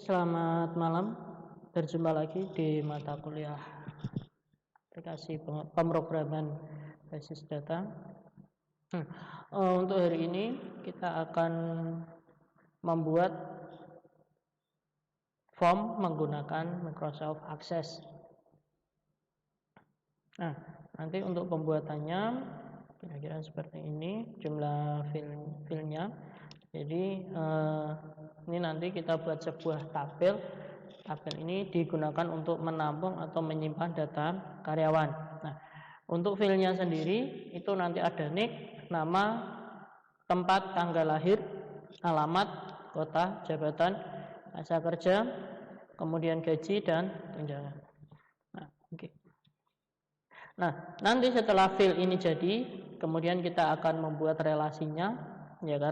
Selamat malam. Berjumpa lagi di mata kuliah aplikasi pemrograman basis data. Untuk hari ini kita akan membuat form menggunakan Microsoft Access. Nah, nanti untuk pembuatannya kira-kira seperti ini jumlah filenya. Jadi ini nanti kita buat sebuah tabel. Tabel ini digunakan untuk menampung atau menyimpan data karyawan. Nah, untuk filenya sendiri itu nanti ada nick, nama, tempat, tanggal lahir, alamat, kota, jabatan, masa kerja, kemudian gaji dan tunjangan. Nah, oke. Nah, nanti setelah fil ini jadi, kemudian kita akan membuat relasinya, ya kan,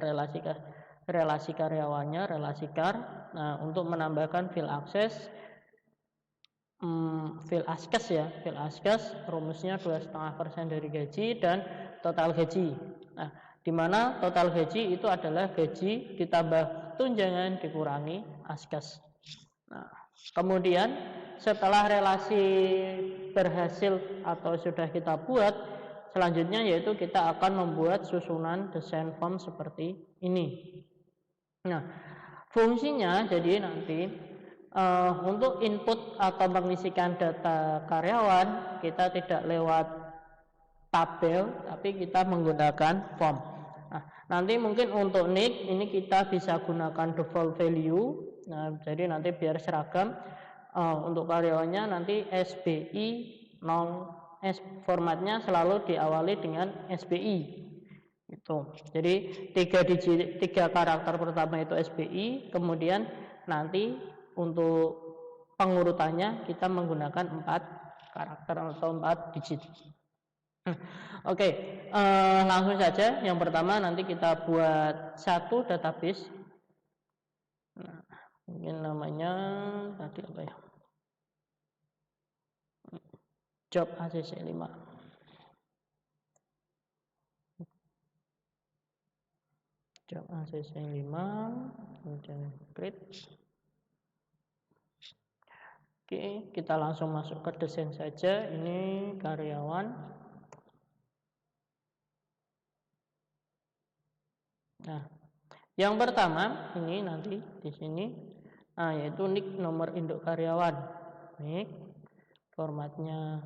relasi karyawannya, relasi kar. Nah, untuk menambahkan fil akses, fil askes ya, fil askes rumusnya 2,5% dari gaji dan total gaji. Nah, di mana total gaji itu adalah gaji ditambah tunjangan dikurangi askes. Nah, kemudian setelah relasi berhasil atau sudah kita buat, selanjutnya yaitu kita akan membuat susunan desain form seperti ini. Nah, fungsinya jadi nanti untuk input atau mengisikan data karyawan kita tidak lewat tabel, tapi kita menggunakan form. Nah, nanti mungkin untuk nick ini kita bisa gunakan default value. Nah, jadi nanti biar seragam. Untuk karyawannya nanti SBI formatnya selalu diawali dengan SBI. Itu. Jadi 3 karakter pertama itu SBI, kemudian nanti untuk pengurutannya kita menggunakan 4 karakter atau 4 digit. Oke, langsung saja. Yang pertama nanti kita buat satu database. Nah, mungkin namanya tadi apa ya? Job ACC 5. Job ACC 5, kemudian create. Oke, kita langsung masuk ke desain saja. Ini karyawan. Nah, yang pertama ini nanti di sini, yaitu nick, nomor induk karyawan. Nick, formatnya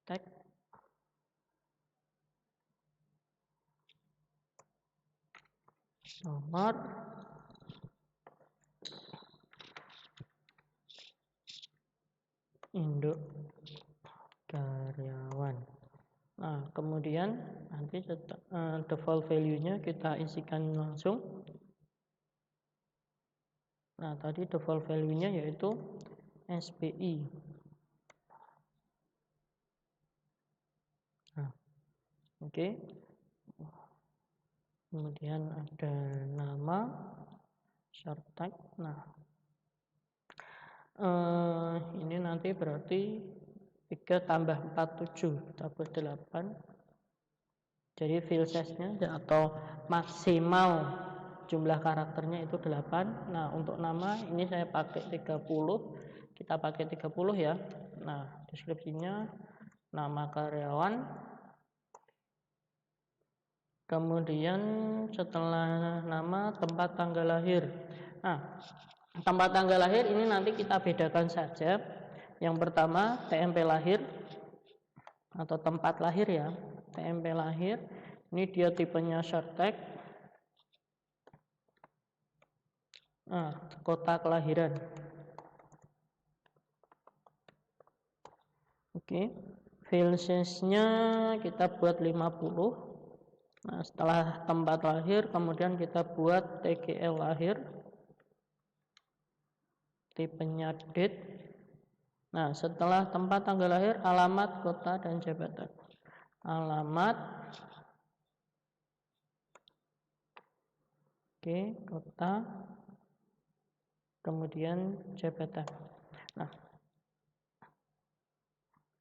tag, nomor, induk karyawan. Nah, kemudian nanti default value-nya kita isikan langsung. Nah, tadi default value-nya yaitu SBI. Nah, oke. Kemudian ada nama, short tag. Nah, ini nanti berarti 3 tambah 4 7 kita buat 8. Jadi fill size-nya atau maksimal jumlah karakternya itu 8. Nah, untuk nama ini saya pakai 30. Kita pakai 30 ya. Nah, deskripsinya nama karyawan. Kemudian setelah nama, tempat tanggal lahir. Nah, tempat tanggal lahir ini nanti kita bedakan saja. Yang pertama TMP lahir atau tempat lahir ya. TMP lahir ini dia tipenya short tag. Nah, kota kelahiran. Oke. File size-nya kita buat 50. Nah, setelah tempat lahir kemudian kita buat TGL lahir, tipenya date. Nah, setelah tempat tanggal lahir, alamat, kota, dan jabatan. Alamat, oke, kota, kemudian jabatan. Nah,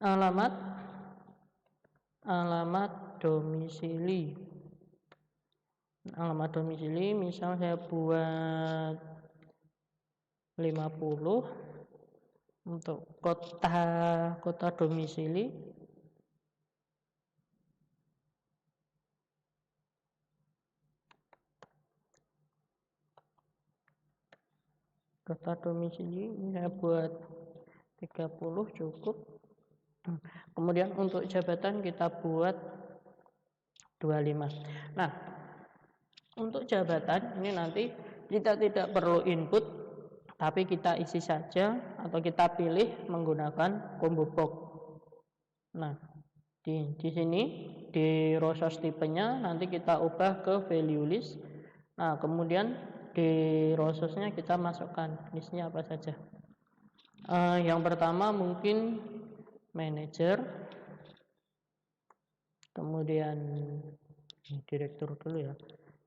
alamat domisili. Alamat domisili misal saya buat 50 untuk kota domisili. Kota domisili ini saya buat 30 cukup. Kemudian untuk jabatan kita buat 25. Nah, untuk jabatan ini nanti kita tidak perlu input, tapi kita isi saja atau kita pilih menggunakan combo box. Nah, di sini di row source tipenya nanti kita ubah ke value list. Nah, kemudian di row source-nya kita masukkan listnya apa saja. Yang pertama mungkin manager, kemudian direktur dulu ya,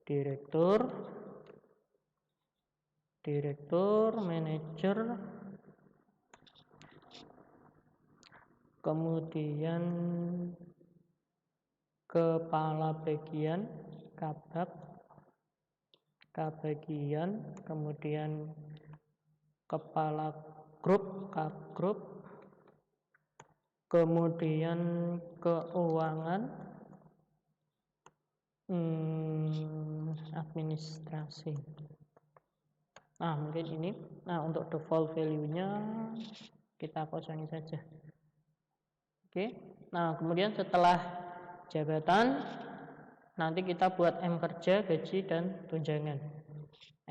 direktur, manager, kemudian kepala bagian, bagian, kemudian kepala grup, grup, kemudian keuangan, administrasi. Nah, mungkin ini. Nah, untuk default value-nya kita kosongin saja. Oke. Nah, kemudian setelah jabatan nanti kita buat M kerja, gaji dan tunjangan.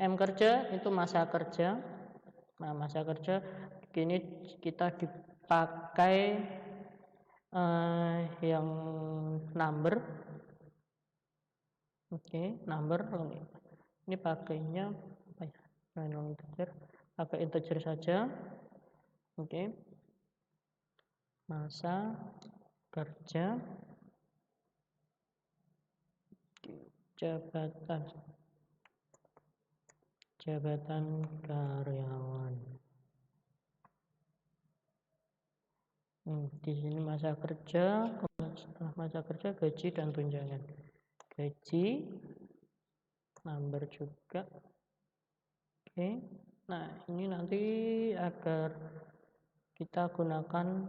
M kerja itu masa kerja. Nah, masa kerja ini kita dipakai yang number. Oke, number ini pakainya apa ya? Integer, pakai integer saja. Oke. Masa kerja, jabatan karyawan. Di sini masa kerja, setelah masa kerja gaji dan tunjangan. Gaji, number juga. Oke. Nah, ini nanti agar kita gunakan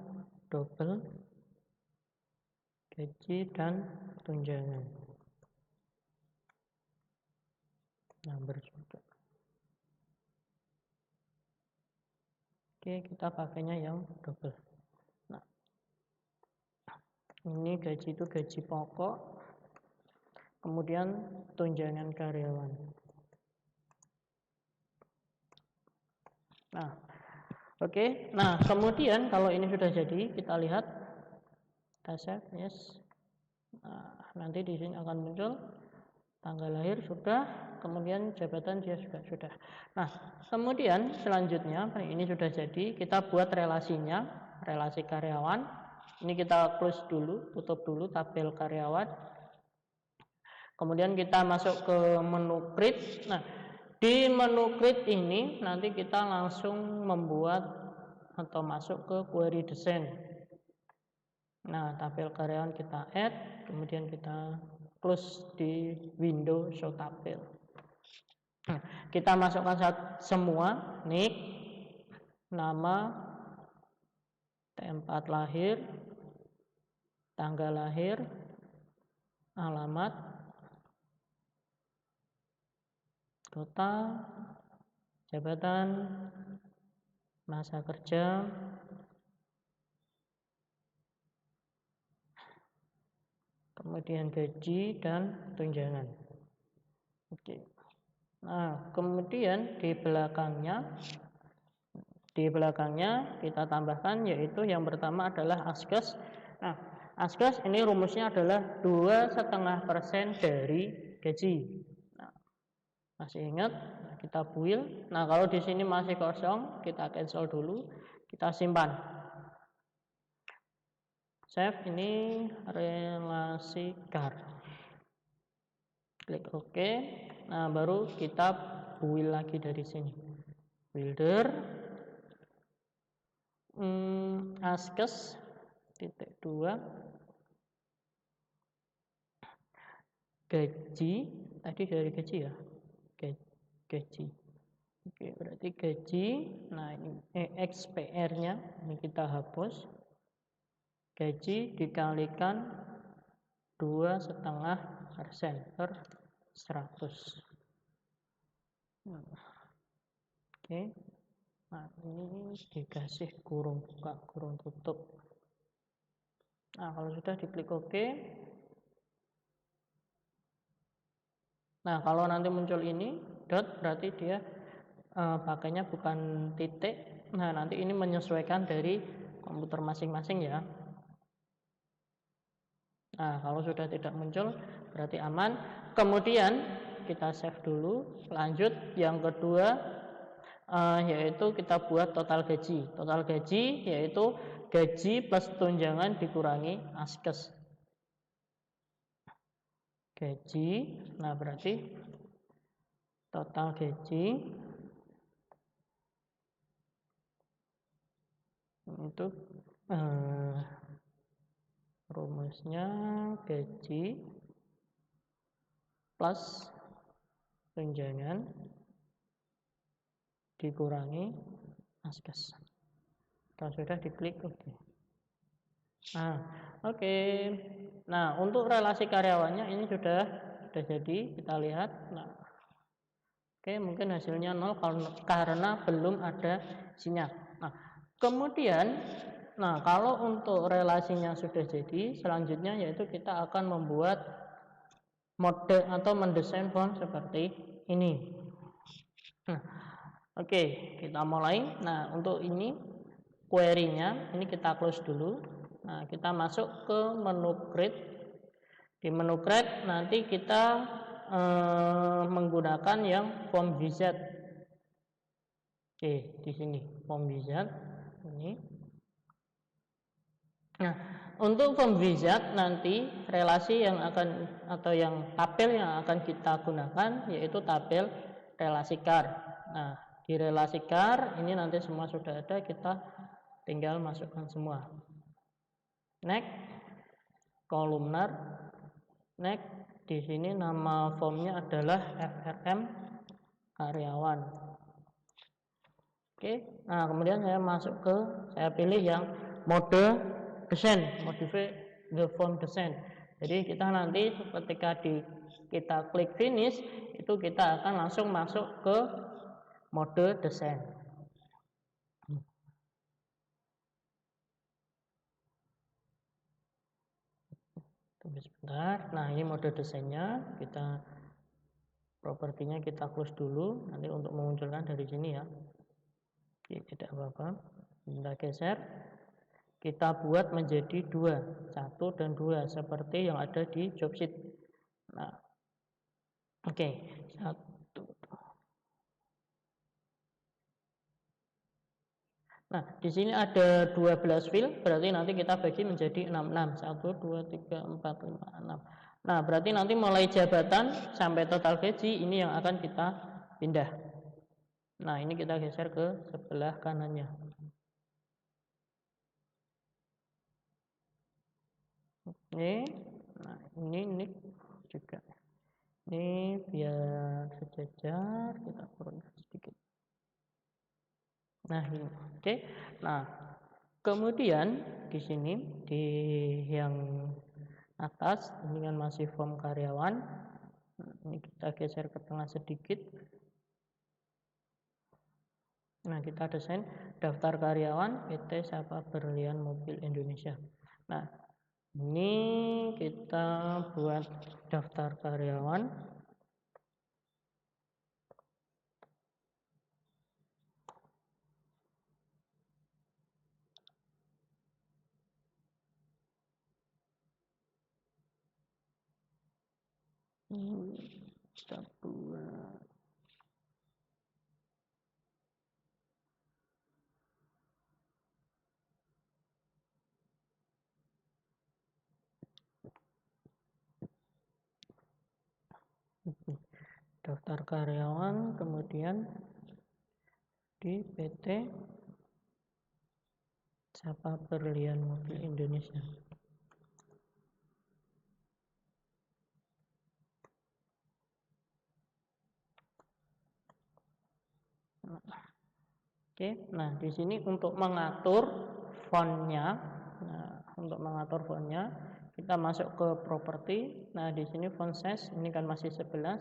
double gaji dan tunjangan. Number juga. Oke, kita pakainya yang double. Nah, ini gaji itu gaji pokok, kemudian tunjangan karyawan. Nah, oke. Nah, kemudian kalau ini sudah jadi, kita lihat, kita save, yes. Nah, nanti di sini akan muncul tanggal lahir sudah, kemudian jabatan dia juga sudah. Nah, kemudian selanjutnya ini sudah jadi, kita buat relasinya, relasi karyawan. Ini kita close dulu, tutup dulu tabel karyawan. Kemudian kita masuk ke menu create. Nah, di menu create ini nanti kita langsung membuat atau masuk ke query design. Nah, tabel karyawan kita add, kemudian kita close di window show tabel. Nah, kita masukkan semua, nick, nama, tempat lahir, tanggal lahir, alamat, kota, jabatan, masa kerja, kemudian gaji dan tunjangan. Oke. Nah, kemudian di belakangnya kita tambahkan, yaitu yang pertama adalah askas. Nah, askas ini rumusnya adalah 2,5% dari gaji. Nah, masih ingat? Kita build. Nah, kalau di sini masih kosong, kita cancel dulu, kita simpan. Save, ini relasi car. Klik OK. Nah, baru kita build lagi dari sini. Builder, askas titik 2, gaji, tadi dari gaji ya, gaji. Oke, berarti gaji. Nah, ini EXPR-nya ini kita hapus. Gaji dikalikan 2,5% per 100. Oke. Nah, ini dikasih kurung buka, kurung tutup. Nah, kalau sudah diklik OK. Nah, kalau nanti muncul ini dot, berarti dia pakainya bukan titik. Nah, nanti ini menyesuaikan dari komputer masing-masing ya. Nah, kalau sudah tidak muncul berarti aman. Kemudian kita save dulu. Lanjut yang kedua, yaitu kita buat total gaji. Total gaji yaitu gaji plus tunjangan dikurangi askes. Gaji, nah berarti total gaji itu rumusnya gaji plus tunjangan dikurangi askes. Kalau sudah diklik OK. Nah, oke. Nah, untuk relasi karyawannya ini sudah jadi, kita lihat. Nah, oke, mungkin hasilnya 0 karena belum ada sinyal. Nah, kemudian kalau untuk relasinya sudah jadi, selanjutnya yaitu kita akan membuat mode atau mendesain form seperti ini. Nah, oke, kita mulai. Nah, untuk ini query-nya ini kita close dulu. Nah, kita masuk ke menu create. Di menu create nanti kita menggunakan yang form wizard. Oke, di sini form wizard ini. Nah, untuk form wizard nanti relasi yang akan atau yang tabel yang akan kita gunakan yaitu tabel relasi car. Nah, di relasi car ini nanti semua sudah ada, kita tinggal masukkan semua. Next, kolumnar. Next, di sini nama formnya adalah FRM karyawan. Oke, nah kemudian saya pilih yang mode desain, modify the form design. Jadi kita nanti ketika kita klik finish itu kita akan langsung masuk ke mode desain. Tunggu sebentar. Nah, ini mode desainnya, kita propertinya kita close dulu nanti untuk memunculkan dari sini ya. Oke, tidak apa-apa. Kita geser. Kita buat menjadi 2, 1 dan 2 seperti yang ada di job sheet. Nah, oke, 1. Nah, di sini ada 12 field, berarti nanti kita bagi menjadi 66. 1 2 3 4 5 6. Nah, berarti nanti mulai jabatan sampai total gaji ini yang akan kita pindah. Nah, ini kita geser ke sebelah kanannya. Oke, nah ini juga. Ini biar sejajar, kita turunkan sedikit. Nah, ini. Oke. Nah, kemudian di sini di yang atas ini kan masih form karyawan. Ini kita geser ke tengah sedikit. Nah, kita desain daftar karyawan PT Sapa Berlian Mobil Indonesia. Nah, ini kita buat daftar karyawan. Ini kita buat daftar karyawan, kemudian di PT Sapa Berlian Mobil Indonesia. Oke, nah di sini untuk mengatur fontnya, kita masuk ke properti. Nah di sini font size ini kan masih 11.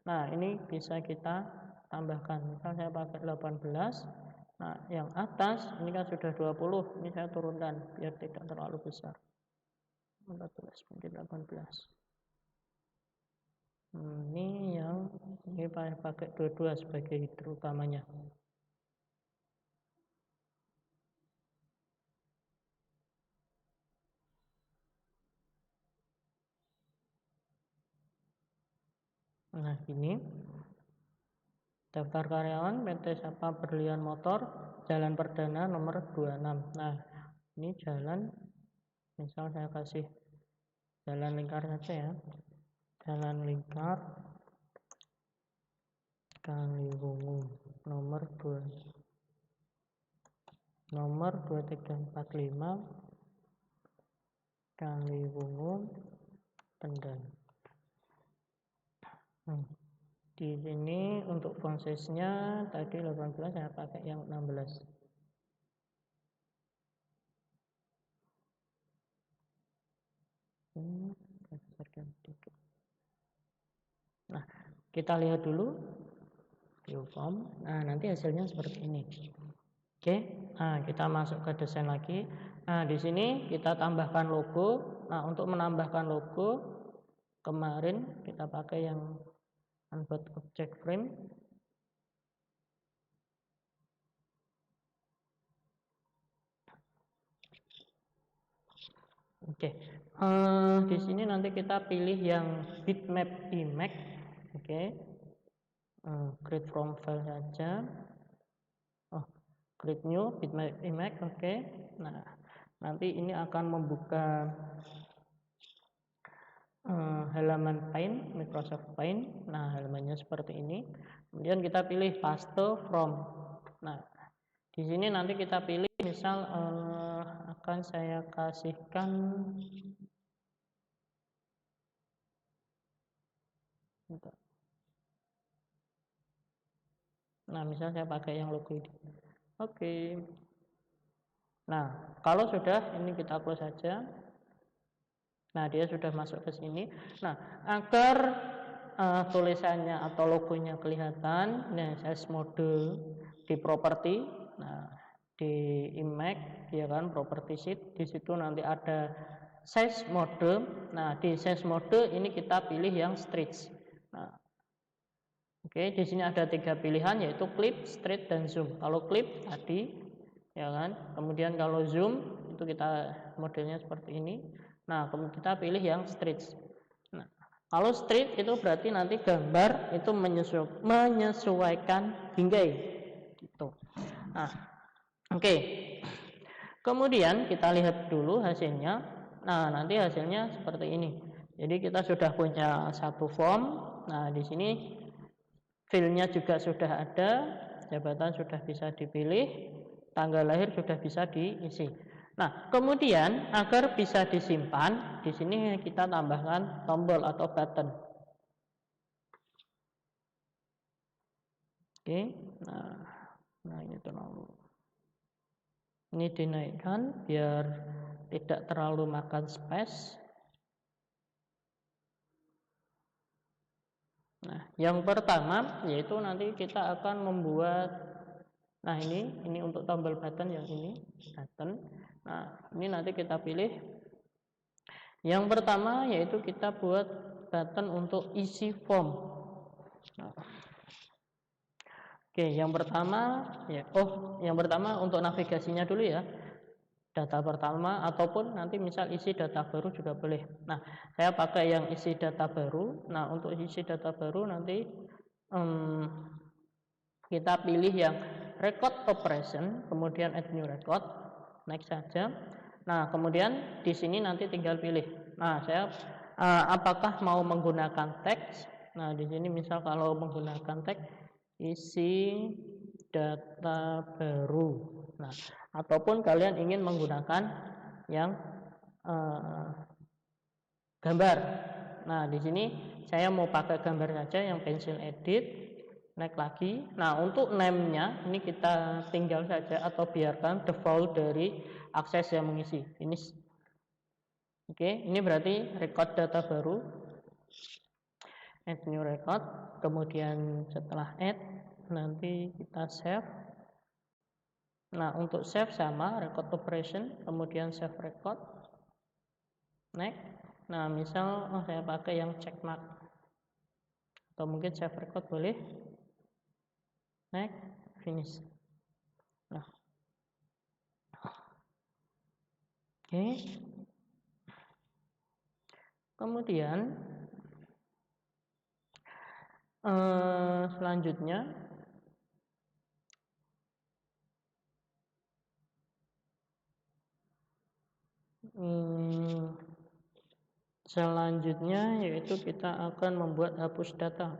Nah ini bisa kita tambahkan. Misal saya pakai 18. Nah yang atas ini kan sudah 20. Ini saya turunkan biar tidak terlalu besar. 14 mungkin 18. Ini yang ini pakai 22 sebagai header utamanya. Nah ini daftar karyawan PT Sapa Berlian Motor Jalan Perdana nomor 26. Nah ini jalan, misal saya kasih jalan lingkar saja ya, jalan lingkar Kaliwungu nomor 2345 Kaliwungu Kendal. Di sini untuk font size-nya tadi 18, saya pakai yang 16. Nah, kita lihat dulu view form. Nah, nanti hasilnya seperti ini. Oke, nah kita masuk ke desain lagi. Nah, di sini kita tambahkan logo. Nah, untuk menambahkan logo kemarin kita pakai yang unbound object frame. Oke, di sini nanti kita pilih yang bitmap image. Oke, create from file saja. Create new bitmap image. Oke, nah nanti ini akan membuka halaman Paint, Microsoft Paint. Nah halamannya seperti ini. Kemudian kita pilih paste from. Nah di sini nanti kita pilih misal akan saya kasihkan nah misal saya pakai yang logo ini. Oke. Nah kalau sudah ini kita close saja. Nah dia sudah masuk ke sini. Nah agar tulisannya atau logonya kelihatan, nah size mode di properti. Nah di image ya kan property sheet, di situ nanti ada size mode. Nah di size mode ini kita pilih yang stretch. Nah oke, di sini ada 3 pilihan yaitu clip, stretch dan zoom. Kalau clip tadi ya kan, kemudian kalau zoom itu kita modelnya seperti ini. Nah kemudian kita pilih yang stretch. Nah kalau stretch itu berarti nanti gambar itu menyesuaikan bingkai gitu. Nah oke. Kemudian kita lihat dulu hasilnya. Nah nanti hasilnya seperti ini. Jadi kita sudah punya satu form. Nah di sini filenya juga sudah ada, jabatan sudah bisa dipilih, tanggal lahir sudah bisa diisi. Nah, kemudian agar bisa disimpan, di sini kita tambahkan tombol atau button. Oke, nah ini terlalu. Ini dinaikkan biar tidak terlalu makan space. Nah, yang pertama yaitu nanti kita akan membuat, nah ini untuk tombol button yang ini button. Nah ini nanti kita pilih. Yang pertama yaitu kita buat button untuk isi form. Nah, oke, yang pertama ya, yang pertama untuk navigasinya dulu ya. Data pertama ataupun nanti misal isi data baru juga boleh. Nah, saya pakai yang isi data baru. Nah, untuk isi data baru nanti kita pilih yang record operation, kemudian add new record, next saja. Nah, kemudian di sini nanti tinggal pilih. Nah, saya apakah mau menggunakan teks? Nah, di sini misal kalau menggunakan teks isi data baru. Nah, ataupun kalian ingin menggunakan yang gambar. Nah, di sini saya mau pakai gambar saja yang pensil edit. naik lagi. Nah, untuk name-nya ini kita tinggal saja atau biarkan default dari akses yang mengisi. Finish. Oke, ini berarti record data baru. Add new record. Kemudian setelah add, nanti kita save. Nah, untuk save sama record operation, kemudian save record. Next. Nah, misal saya pakai yang check mark. Atau mungkin save record boleh. Next, finish. Nah, oke. Kemudian selanjutnya yaitu kita akan membuat hapus data.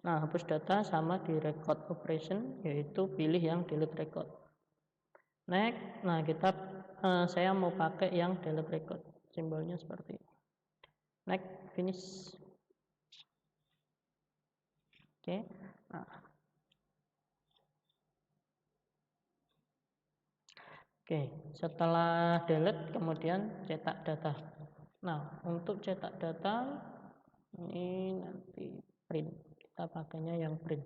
Nah, hapus data sama di record operation, yaitu pilih yang delete record. Next, nah saya mau pakai yang delete record, simbolnya seperti ini. Next, finish. Oke. Nah. Oke, setelah delete kemudian cetak data. Nah, untuk cetak data ini nanti print. Kita pakainya yang print.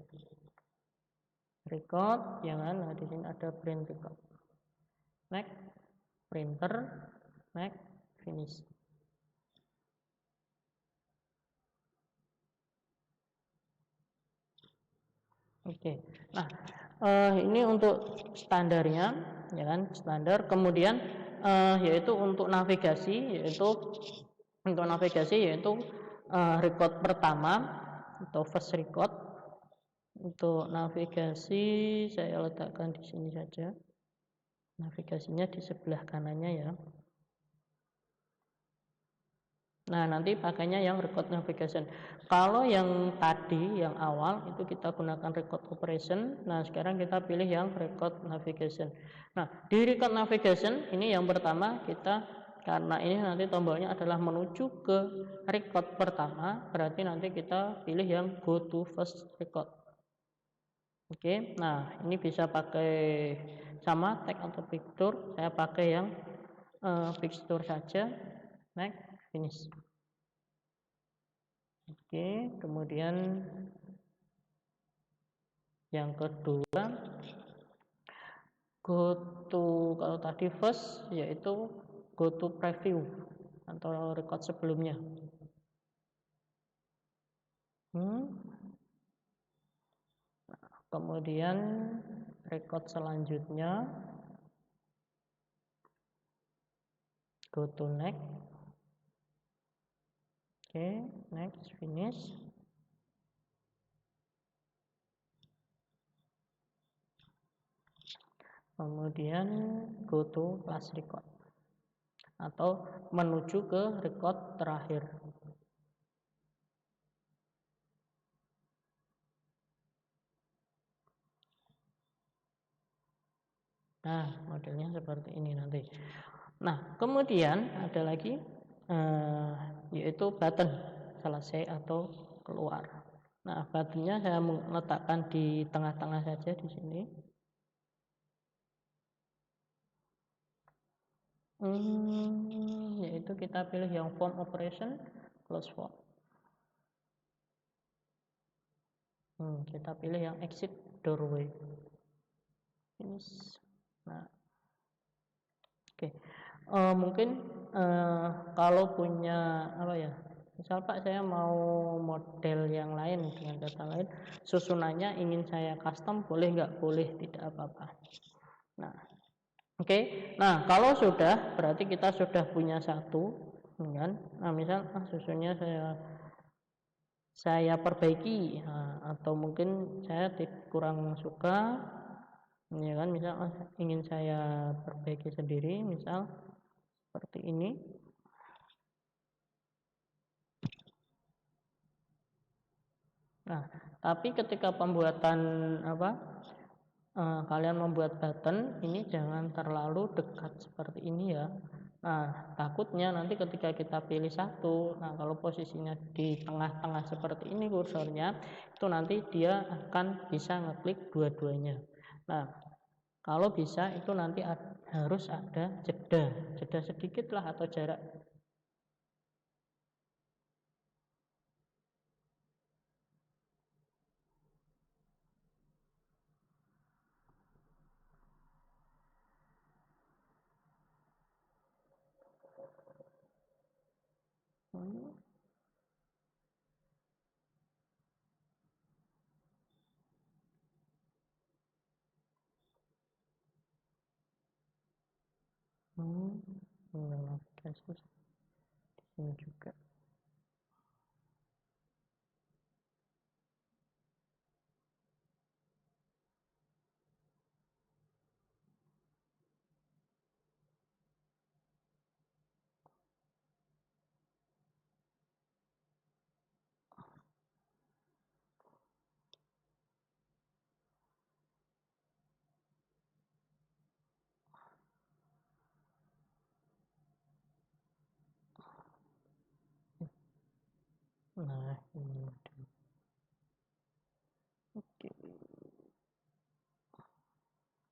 Record, jangan. Nah, di sini ada print record. Next, printer. Next, finish. Oke. Nah, ini untuk standarnya, ya kan, standar. Kemudian yaitu untuk navigasi, record pertama atau first record. Untuk navigasi saya letakkan di sini saja. Navigasinya di sebelah kanannya ya. Nah, nanti pakainya yang record navigation. Kalau yang tadi, yang awal itu kita gunakan record operation. Nah, sekarang kita pilih yang record navigation. Nah, di record navigation ini yang pertama karena ini nanti tombolnya adalah menuju ke record pertama, berarti nanti kita pilih yang go to first record. Oke, nah ini bisa pakai sama tag atau picture. Saya pakai yang picture saja. Next, finish. Oke, kemudian yang kedua kalau tadi first yaitu go to preview atau record sebelumnya. Kemudian record selanjutnya go to next. Oke, next, finish. Kemudian go to last record atau menuju ke record terakhir. Nah, modelnya seperti ini nanti. Nah, kemudian ada lagi yaitu button selesai atau keluar. Nah, buttonnya saya meletakkan di tengah-tengah saja di sini. Yaitu kita pilih yang form operation close form. Kita pilih yang exit doorway. Finish. Nah, oke. Mungkin kalau punya misal Pak saya mau model yang lain dengan data lain, susunannya ingin saya custom, boleh nggak? Boleh, tidak apa-apa. Nah, oke. Nah, kalau sudah berarti kita sudah punya satu, kan? Nah, misal susunnya saya perbaiki, atau mungkin saya kurang suka, ya kan? Misal ingin saya perbaiki sendiri, misal seperti ini. Nah, tapi ketika pembuatan kalian membuat button ini jangan terlalu dekat seperti ini ya. Nah, takutnya nanti ketika kita pilih satu, nah kalau posisinya di tengah-tengah seperti ini kursornya, itu nanti dia akan bisa ngeklik dua-duanya. Nah, kalau bisa itu nanti harus ada jeda sedikit lah atau jarak. Kasus ini juga. Nah, ini. Oke.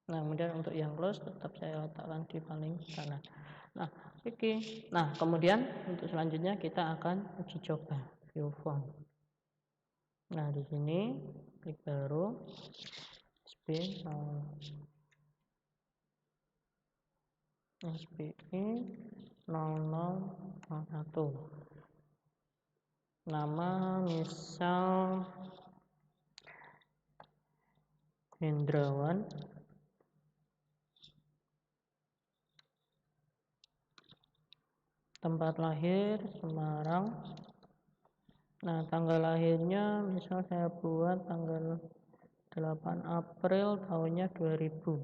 Nah, kemudian untuk yang close tetap saya letakkan di paling kanan. Nah, oke. Nah, kemudian untuk selanjutnya kita akan uji coba view form. Nah, di sini klik baru SPI 0001. Nama misal Hendrawan. Tempat lahir Semarang. Nah, tanggal lahirnya misal saya buat tanggal 8 April tahunnya 2000.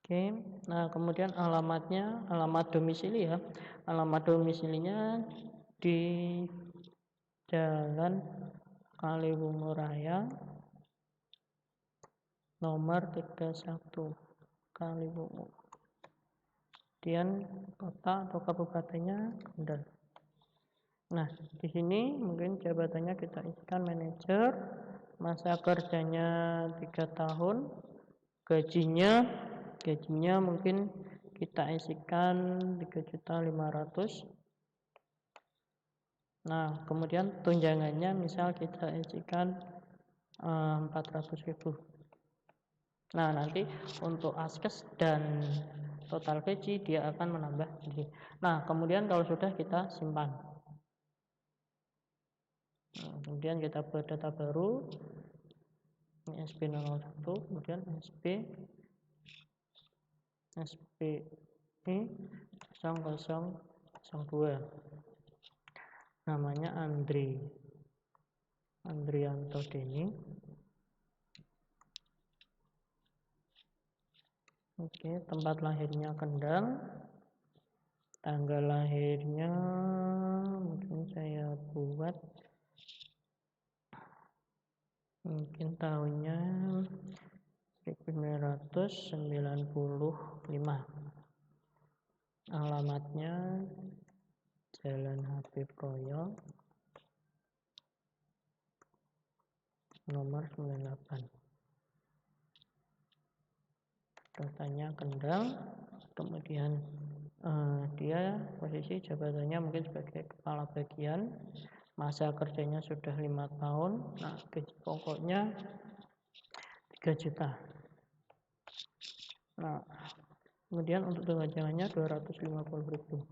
Oke. Nah, kemudian alamatnya, alamat domisili ya. Alamat domisilinya di Jalan Kaliwungu Raya nomor 31 Kaliwungu. Kemudian kota atau kabupatennya Kendal. Nah, di sini mungkin jabatannya kita isikan manajer, masa kerjanya 3 tahun, gajinya mungkin kita isikan 3.500.000. Nah, kemudian tunjangannya misal kita isikan 400.000. Nah, nanti untuk askes dan total gaji dia akan menambah sendiri. Nah, kemudian kalau sudah kita simpan. Nah, kemudian kita buat data baru. Ini SP01, kemudian SPI 0002. Namanya Andrianto Deni. Oke, tempat lahirnya Kendal. Tanggal lahirnya mungkin saya buat mungkin tahunnya 1995. Alamatnya Jalan Habib Royo nomor 98. Datanya Kendal. Kemudian dia posisi jabatannya mungkin sebagai kepala bagian, masa kerjanya sudah 5 tahun. Nah, gaji pokoknya 3 juta. Nah, kemudian untuk tunjangannya 250.000.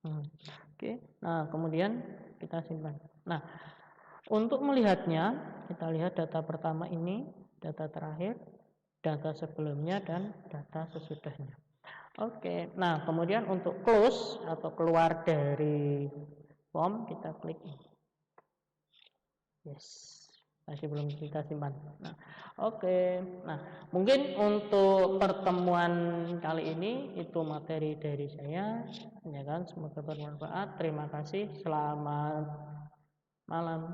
Oke. Nah, kemudian kita simpan. Nah, untuk melihatnya kita lihat data pertama ini, data terakhir, data sebelumnya, dan data sesudahnya. Oke. Nah, kemudian untuk close atau keluar dari form kita klik yes. Masih belum kita simpan. Nah, oke. Nah, mungkin untuk pertemuan kali ini itu materi dari saya. Ya kan, semoga bermanfaat. Terima kasih. Selamat malam.